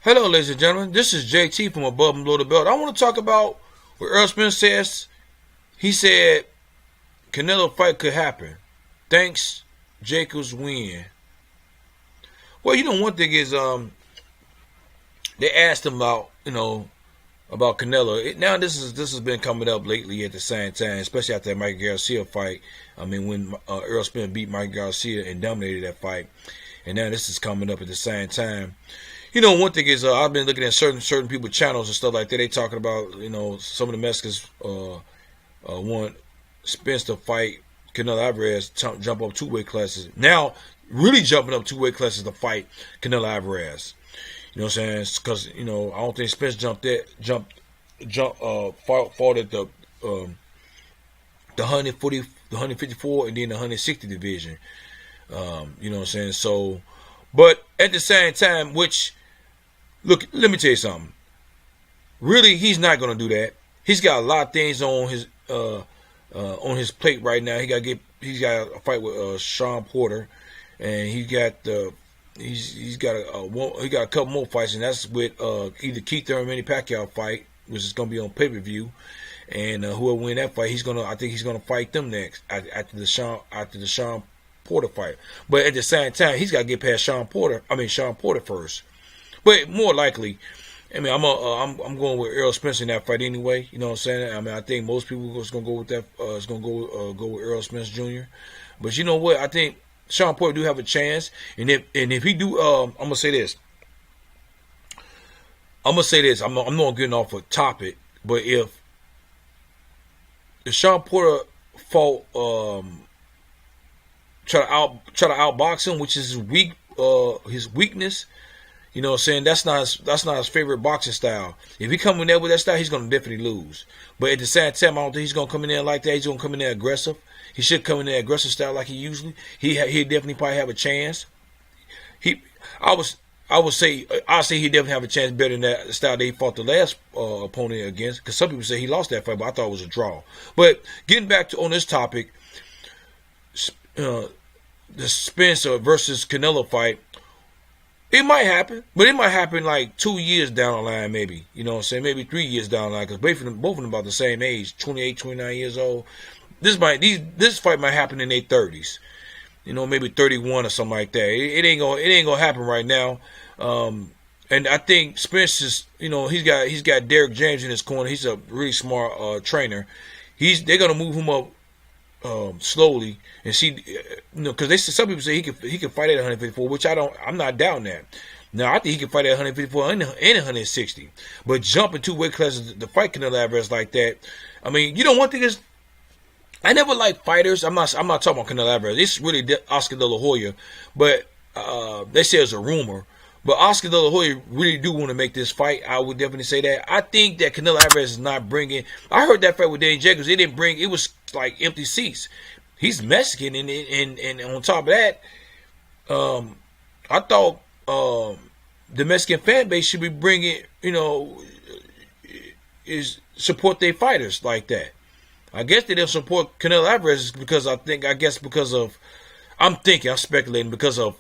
Hello, ladies and gentlemen. This is JT from Above and Below the Belt. I want to talk about what Earl Spence says. He said Canelo fight could happen. Thanks, Jacobs win. Well, one thing is, they asked him about Canelo. Now this has been coming up lately at the same time, especially after that Mike Garcia fight. I mean, when Earl Spence beat Mike Garcia and dominated that fight, and now this is coming up at the same time. One thing is, I've been looking at certain people channels and stuff like that. They talking about, some of the Mexicans want Spence to fight Canelo Alvarez, jump up 2 weight classes. Now, really jumping up 2 weight classes to fight Canelo Alvarez. You know what I'm saying? Because I don't think Spence fought at the 140, the 154, and then the 160 division. You know what I'm saying? So, but at the same time, look, let me tell you something. Really, he's not going to do that. He's got a lot of things on his plate right now. He's got a fight with Sean Porter, and he's got a couple more fights, and that's with either Keith or Manny Pacquiao fight, which is going to be on pay-per-view. And whoever win that fight, I think he's gonna fight them next after the Sean Porter fight. But at the same time, he's got to get past Sean Porter first. But more likely, I'm going with Earl Spence in that fight anyway. You know what I'm saying? I mean, I think most people is gonna go with that. Is gonna go with Earl Spence Jr. But you know what? I think Sean Porter do have a chance. And if he do, I'm gonna say this. I'm not getting off a topic, but if Sean Porter fought, try to outbox him, which is his weakness. You know what I'm saying? That's not his favorite boxing style. If he come in there with that style, he's gonna definitely lose. But at the same time, I don't think he's gonna come in there like that. He's gonna come in there aggressive. He should come in there aggressive style like he usually. He definitely probably have a chance. I'll say he definitely have a chance better than that style that he fought the last opponent against. Because some people say he lost that fight, but I thought it was a draw. But getting back on this topic, the Spencer versus Canelo fight. It might happen, but it might happen like 2 years down the line, maybe. You know what I'm saying? Maybe 3 years down the line, because both of them about the same age, 28, 29 years old. This fight might happen in their 30s. Maybe 31 or something like that. It ain't gonna happen right now. And I think Spence is, he's got Derrick James in his corner. He's a really smart trainer. They're gonna move him up slowly and see, because some people say he can fight at 154, which I'm not doubting that. Now I think he can fight at 154 and 160, but jumping 2 weight classes to fight Canelo Alvarez like that. I mean, one thing is, I never like fighters. I'm not talking about Canelo Alvarez. It's really Oscar De La Hoya, but they say it's a rumor. But Oscar De La Hoya really do want to make this fight. I would definitely say that. I think that Canelo Alvarez is not bringing. I heard that fight with Danny Jacobs. It was like empty seats. He's Mexican, and on top of that, I thought the Mexican fan base should be bringing, is support their fighters like that. I guess they don't support Canelo Alvarez because I'm speculating because of,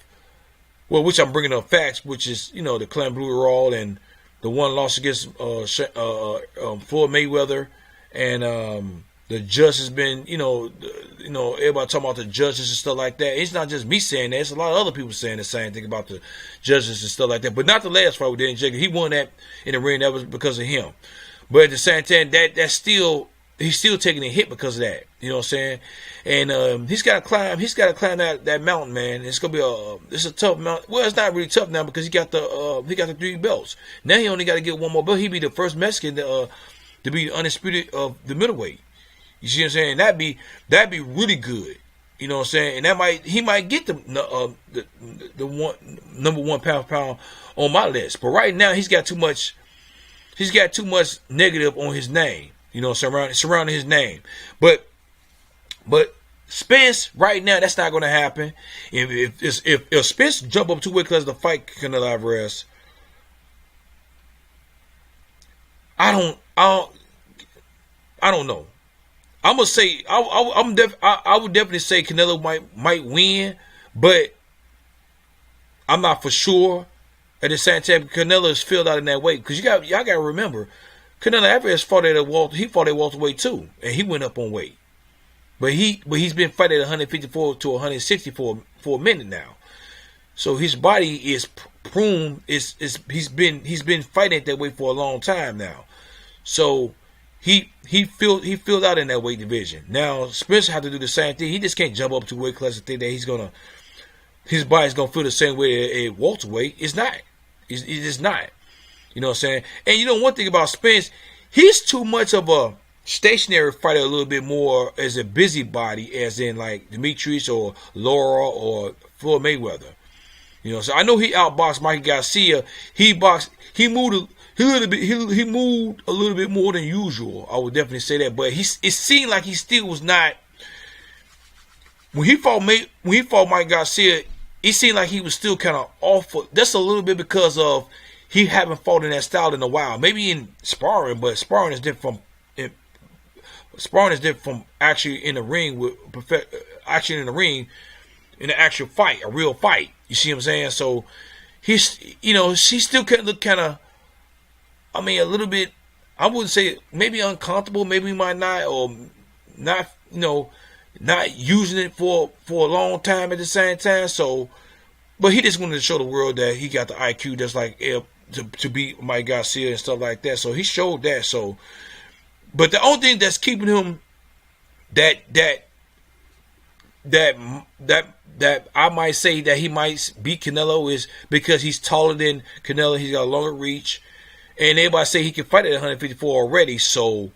which I'm bringing up facts, which is, the Clan Blue Roll and the one loss against Floyd Mayweather, and the judge has been, everybody talking about the judges and stuff like that. It's not just me saying that; it's a lot of other people saying the same thing about the judges and stuff like that. But not the last fight with Danny Jacobs. He won that in the ring. That was because of him. But at the same time, he's still taking a hit because of that. You know what I'm saying? And he's got to climb that mountain, man. It's gonna be it's a tough mountain. Well, it's not really tough now because he got the 3 belts. Now he only got to get 1 more belt. He'd be the first Mexican to be undisputed of the middleweight. You see what I'm saying? That'd be really good. You know what I'm saying? And he might get the number 1 pound for pound on my list. But right now he's got too much negative on his name. Surrounding his name. But Spence right now, that's not going to happen. If Spence jump up 2 weight classes to fight Canelo Alvarez, I don't know. I'm gonna say I would definitely say Canelo might win, but I'm not for sure. At the same time, Canelo is filled out in that weight because y'all got to remember, Canelo Alvarez fought at welterweight too, and he went up on weight. But he's been fighting at 154 to 164 for a minute now. So his body is prone. He's been fighting at that weight for a long time now. So he filled out in that weight division. Now Spence had to do the same thing. He just can't jump up to weight class and think that his body's gonna feel the same way at welterweight. It's not. It's just not. You know what I'm saying? And you know one thing about Spence, he's too much of a stationary fighter, a little bit more as a busybody, as in like Demetrius or Laura or Floyd Mayweather. You know, so I know he outboxed Mikey Garcia. He moved a little bit more than usual. I would definitely say that, but it seemed like he still was not. When he fought Mike Garcia, it seemed like he was still kind of off. That's a little bit because of he haven't fought in that style in a while. Maybe in sparring, but sparring is different from actually in the ring action in the ring, in an actual fight, a real fight. You see what I'm saying? So she still can look kind of, a little bit, I wouldn't say maybe uncomfortable, maybe might not, or not, not using it for a long time at the same time. So, but he just wanted to show the world that he got the IQ just like to beat Mike Garcia and stuff like that. So he showed that. So, but the only thing that's keeping him that I might say that he might beat Canelo is because he's taller than Canelo. He's got a longer reach, and everybody say he can fight at 154 already. So,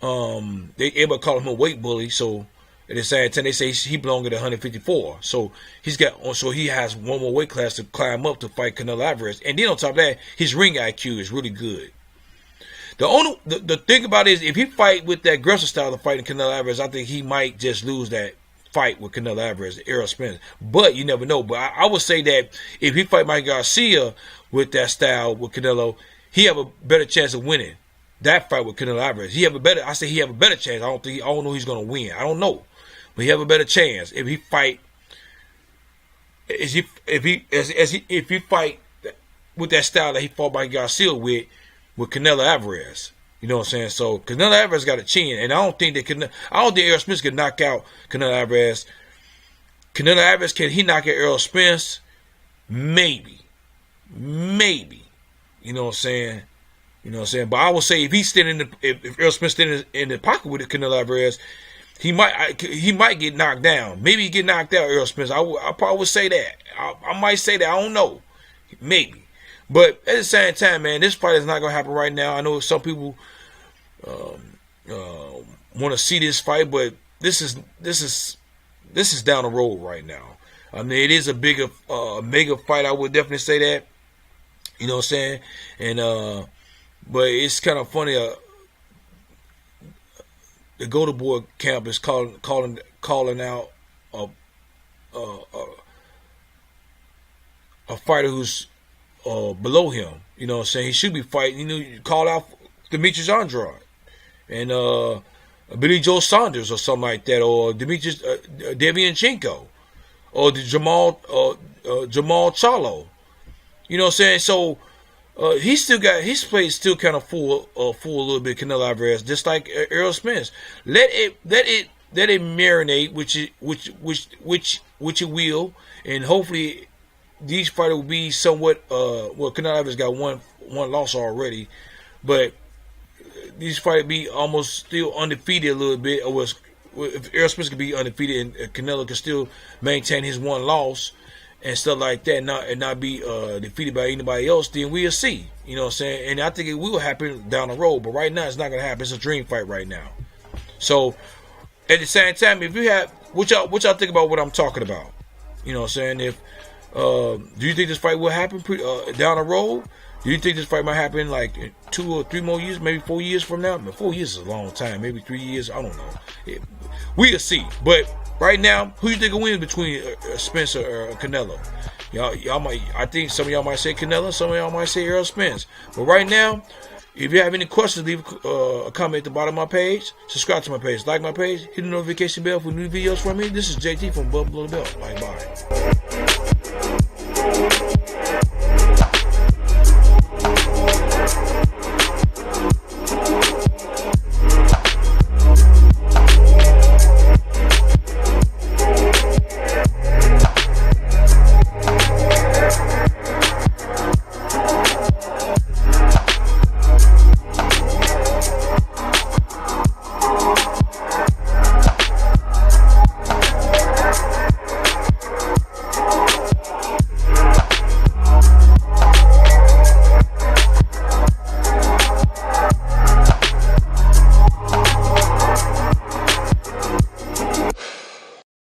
everybody call him a weight bully. So at the same time, they say he belongs at 154. So he has one more weight class to climb up to fight Canelo Alvarez. And then on top of that, his ring IQ is really good. The thing about it is, if he fight with that aggressive style of fighting Canelo Alvarez, I think he might just lose that fight with Canelo Alvarez, Errol Spence. But you never know. But I would say that if he fight Mike Garcia with that style with Canelo, he have a better chance of winning that fight with Canelo Alvarez. He have a better chance. I don't know he's gonna win. I don't know, but he have a better chance if he fight. If he fight with that style that he fought Mike Garcia with Canelo Alvarez. You know what I'm saying? So Canelo Alvarez got a chin, and I don't think Errol Spence can knock out Canelo Alvarez. Canelo Alvarez, can he knock out Errol Spence? Maybe. You know what I'm saying? But I would say if Errol Spence standing in the pocket with Canelo Alvarez, he might get knocked down. Maybe he get knocked out, Errol Spence. I probably would say that. I might say that. I don't know. Maybe. But at the same time, man, this fight is not going to happen right now. I know some people want to see this fight, but this is down the road right now. I mean, it is a mega fight. I would definitely say that. You know what I'm saying? And but it's kind of funny. The Go to Board camp is calling out a fighter who's below him. You know what I'm saying? He should be fighting. You call out Demetrius Andrade and Billy Joe Saunders or something like that, or Demetrius Devianchenko or Jamal Charlo. You know what I'm saying? So he still got his plate still kind of full a little bit. Canelo Alvarez, just like Errol Spence. Let it marinate, which it will, and hopefully these fighters will be somewhat. Canelo Alvarez got one loss already, but these fighters be almost still undefeated a little bit. Or if Errol Spence could be undefeated and Canelo can still maintain his one loss and stuff like that, and not be defeated by anybody else, then we'll see. You know what I'm saying? And I think it will happen down the road. But right now, it's not going to happen. It's a dream fight right now. So at the same time, if you have what y'all think about what I'm talking about? You know what I'm saying? If do you think this fight will happen down the road? Do you think this fight might happen like 2 or 3 more years, maybe 4 years from now? 4 years is a long time. Maybe 3 years. I don't know. We'll see. But right now, who you think will win between Spence or Canelo? Y'all might. I think some of y'all might say Canelo. Some of y'all might say Errol Spence. But right now, if you have any questions, leave a comment at the bottom of my page. Subscribe to my page. Like my page. Hit the notification bell for new videos from me. This is JT from Bubble Bell. Bye bye.